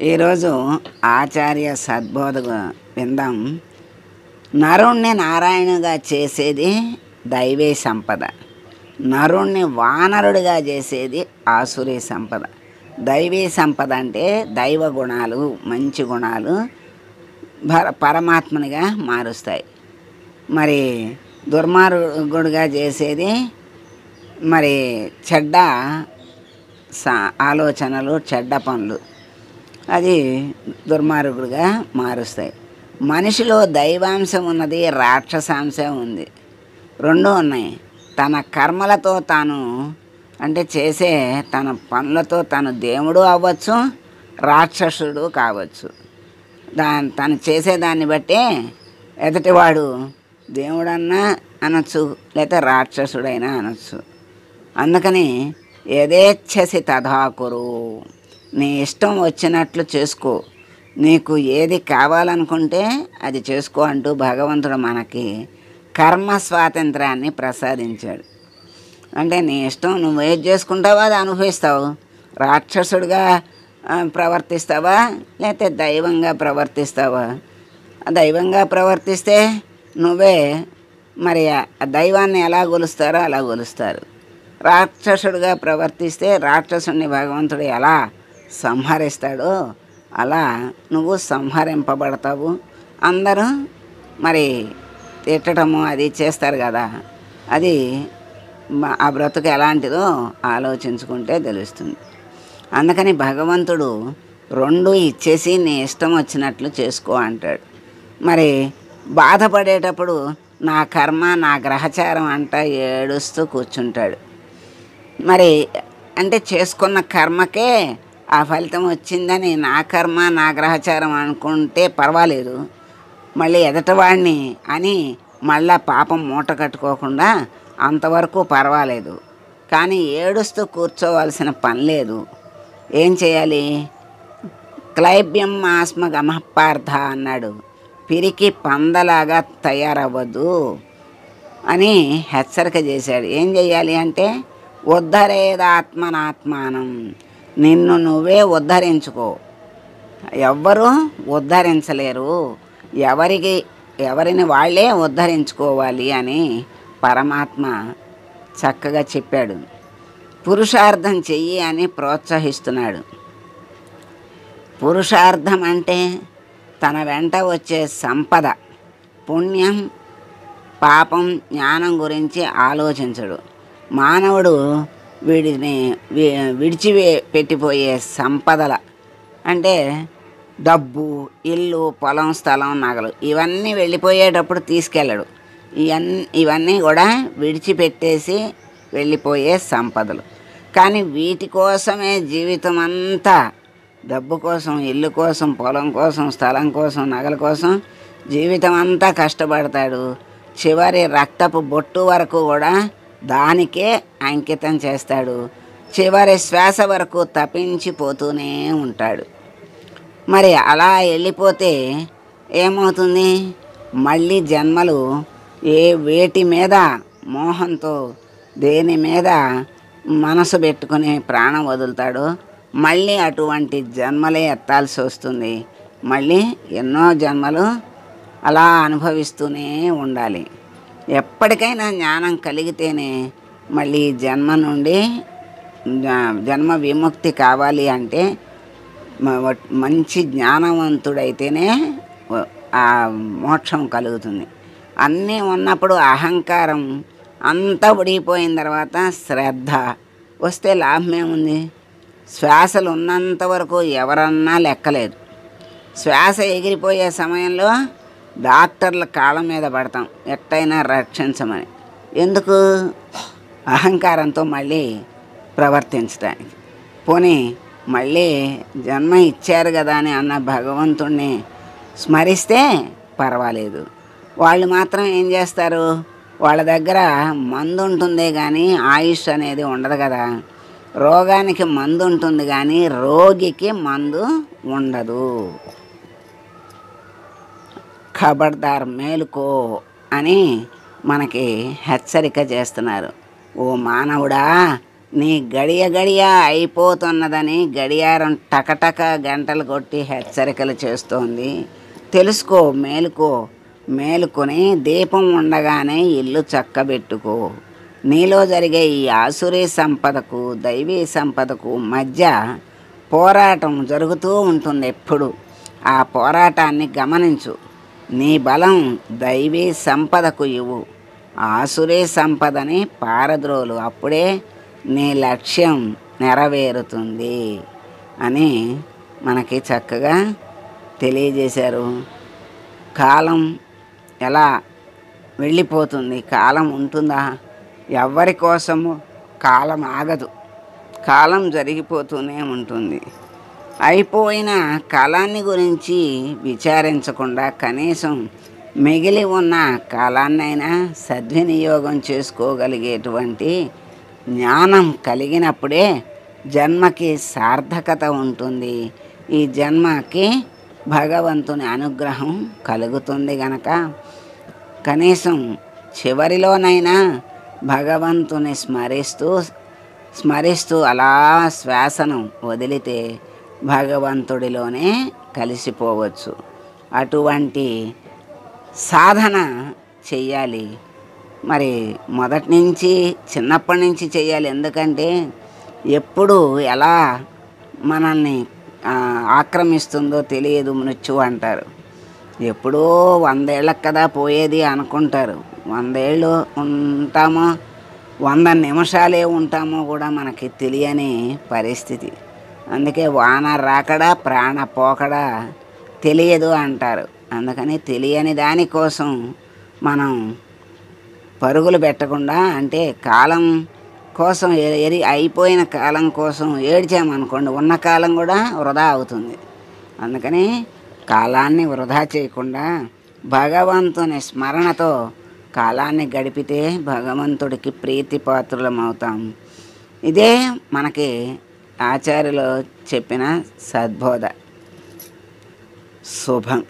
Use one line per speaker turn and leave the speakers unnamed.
ఈరోజు ఆచార్య సద్బోధ విందాం. నరుణ్ణి నారాయణుగా చేసేది దైవీ సంపద, నరుణ్ణి వానరుడిగా చేసేది ఆసురీ సంపద. దైవీ సంపద అంటే దైవ గుణాలు, మంచి గుణాలు పరమాత్మనిగా మారుస్తాయి. మరి దుర్మార్గుడిగా చేసేది మరి చెడ్డ ఆలోచనలు, చెడ్డ పనులు, అది దుర్మార్గుడిగా మారుస్తాయి. మనిషిలో దైవాంశం ఉన్నది, రాక్షసాంశం ఉంది, రెండు ఉన్నాయి. తన కర్మలతో తాను అంటే చేసే తన పనులతో తను దేవుడు అవ్వచ్చు, రాక్షసుడు కావచ్చు. తను చేసేదాన్ని బట్టి ఎదుటివాడు దేవుడన్నా అనొచ్చు, లేకపోతే రాక్షసుడైనా అనొచ్చు. అందుకని యథేచ్ఛసి తథా కురు, నీ ఇష్టం వచ్చినట్లు చేసుకో, నీకు ఏది కావాలనుకుంటే అది చేసుకో అంటూ భగవంతుడు మనకి కర్మ స్వాతంత్రాన్ని ప్రసాదించాడు. అంటే నీ ఇష్టం, నువ్వు ఏది చేసుకుంటావో అది అనుభవిస్తావు. రాక్షసుడిగా ప్రవర్తిస్తావా లేకపోతే దైవంగా ప్రవర్తిస్తావా? దైవంగా ప్రవర్తిస్తే నువ్వే మరి దైవాన్ని ఎలా కొలుస్తారో అలా కొలుస్తారు. రాక్షసుడిగా ప్రవర్తిస్తే రాక్షసుడిని భగవంతుడు ఎలా సంహరిస్తాడో అలా నువ్వు సంహరింపబడతావు. అందరూ మరి తిట్టడము అది చేస్తారు కదా, అది ఆ బ్రతుకు ఎలాంటిదో ఆలోచించుకుంటే తెలుస్తుంది. అందుకని భగవంతుడు రెండు ఇచ్చేసి నీ ఇష్టం వచ్చినట్లు చేసుకో అంటాడు. మరి బాధపడేటప్పుడు నా కర్మ, నా గ్రహచారం అంట ఏడుస్తూ కూర్చుంటాడు. మరి అంటే చేసుకున్న కర్మకే ఆ ఫలితం వచ్చిందని నా కర్మ, నా గ్రహచారం అనుకుంటే పర్వాలేదు, మళ్ళీ ఎదటవాడిని అని మళ్ళా పాపం మూట కట్టుకోకుండా అంతవరకు పర్వాలేదు. కానీ ఏడుస్తూ కూర్చోవలసిన పని లేదు. ఏం చేయాలి? క్లైబ్యం ఆస్మ గమపార్థ అన్నాడు. పిరికి పందలాగా తయారవ్వద్దు అని హెచ్చరిక చేశాడు. ఏం చేయాలి అంటే ఉద్ధరేదాత్మనాత్మానం, నిన్ను నువ్వే ఉద్ధరించుకో. ఎవ్వరూ ఉద్ధరించలేరు, ఎవరిని వాళ్ళే ఉద్ధరించుకోవాలి అని పరమాత్మ చక్కగా చెప్పాడు. పురుషార్థం చెయ్యి అని ప్రోత్సహిస్తున్నాడు. పురుషార్థం అంటే తన వెంట వచ్చే సంపద, పుణ్యం, పాపం, జ్ఞానం గురించి ఆలోచించడు. మానవుడు వీడిని పెట్టిపోయే సంపదల అంటే డబ్బు, ఇల్లు, పొలం, స్థలం, నగలు ఇవన్నీ వెళ్ళిపోయేటప్పుడు తీసుకెళ్ళడు. ఇవన్నీ కూడా విడిచిపెట్టేసి వెళ్ళిపోయే సంపదలు. కానీ వీటి కోసమే జీవితం అంతా, డబ్బు కోసం, ఇల్లు కోసం, పొలం కోసం, స్థలం కోసం, నగల కోసం జీవితం అంతా కష్టపడతాడు. చివరి రక్తపు బొట్టు వరకు కూడా దానికే అంకితం చేస్తాడు. చివరి శ్వాస వరకు తపించిపోతూనే ఉంటాడు. మరి అలా వెళ్ళిపోతే ఏమవుతుంది? మళ్ళీ జన్మలు వేటి మీద మోహంతో, దేని మీద మనసు పెట్టుకుని ప్రాణం వదులుతాడో మళ్ళీ అటువంటి జన్మలే ఎత్తాల్సి వస్తుంది. మళ్ళీ ఎన్నో జన్మలు అలా అనుభవిస్తూనే ఉండాలి. ఎప్పటికైనా జ్ఞానం కలిగితేనే మళ్ళీ జన్మ నుండి జన్మ విముక్తి కావాలి అంటే మంచి జ్ఞానవంతుడైతేనే ఆ మోక్షం కలుగుతుంది. అన్నీ ఉన్నప్పుడు అహంకారం అంతా ఉడిగిపోయిన తర్వాత శ్రద్ధ వస్తే లాభమేముంది? శ్వాసలు ఉన్నంత వరకు ఎవరన్నా లెక్కలేదు. శ్వాస ఎగిరిపోయే సమయంలో డాక్టర్ల కాళ్ళ మీద పడతాం ఎట్టయినా రక్షించమని. ఎందుకు? అహంకారంతో మళ్ళీ ప్రవర్తించడానికి. పోనీ మళ్ళీ జన్మ ఇచ్చారు కదా అని అన్న భగవంతుణ్ణి స్మరిస్తే పర్వాలేదు. వాళ్ళు మాత్రం ఏం చేస్తారు? వాళ్ళ దగ్గర మందు ఉంటుందే కానీ ఆయుష్ అనేది ఉండదు కదా. రోగానికి మందు ఉంటుంది కానీ రోగికి మందు ఉండదు. ఖబర్దార్, మేలుకో అని మనకి హెచ్చరిక చేస్తున్నారు. ఓ మానవుడా, నీ గడియ గడియ అయిపోతున్నదని గడియారం టకటక గంటలు కొట్టి హెచ్చరికలు చేస్తోంది. తెలుసుకో, మేలుకో, మేలుకొని దీపం ఉండగానే ఇల్లు చక్కబెట్టుకో. నీలో జరిగే ఈ ఆసురీ సంపదకు దైవీ సంపదకు మధ్య పోరాటం జరుగుతూ ఉంటుంది ఎప్పుడు. ఆ పోరాటాన్ని గమనించు. నీ బలం దైవీ సంపదకు ఇవ్వు, ఆసురీ సంపదని పారద్రోలు. అప్పుడే నీ లక్ష్యం నెరవేరుతుంది అని మనకి చక్కగా తెలియజేశారు. కాలం ఎలా వెళ్ళిపోతుంది, కాలం ఉంటుందా? ఎవరి కోసము కాలం ఆగదు, కాలం జరిగిపోతూనే ఉంటుంది. అయిపోయిన కాలాన్ని గురించి విచారించకుండా కనీసం మిగిలి ఉన్న కాలాన్నైనా సద్వినియోగం చేసుకోగలిగేటువంటి జ్ఞానం కలిగినప్పుడే జన్మకి సార్థకత ఉంటుంది. ఈ జన్మకి భగవంతుని అనుగ్రహం కలుగుతుంది గనక కనీసం చివరిలోనైనా భగవంతుని స్మరిస్తూ అలా శ్వాసను వదిలితే భగవంతుడిలోనే కలిసిపోవచ్చు. అటువంటి సాధన చెయ్యాలి. మరి మొదటి నుంచి చిన్నప్పటి నుంచి చెయ్యాలి. ఎందుకంటే ఎప్పుడు ఎలా మనల్ని ఆక్రమిస్తుందో తెలియదు మృత్యువు అంటారు. ఎప్పుడో 100 ఏళ్ళకి కదా పోయేది అనుకుంటారు. 100 ఏళ్ళు ఉంటామో 100 నిమిషాలే ఉంటామో కూడా మనకి తెలియని పరిస్థితి. అందుకే వాన రాకడా ప్రాణ పోకడా తెలియదు అంటారు. అందుకని తెలియని దానికోసం మనం పరుగులు పెట్టకుండా, అంటే కాలం కోసం అయిపోయిన కాలం కోసం ఏడ్చామనుకోండి, ఉన్న కాలం కూడా వృధా అవుతుంది. అందుకని కాలాన్ని వృధా చేయకుండా భగవంతుని స్మరణతో కాలాన్ని గడిపితే భగవంతుడికి ప్రీతిపాత్రులమవుతాం. ఇదే మనకి ఆచార్యులు చెప్పిన సద్బోధ. శుభం.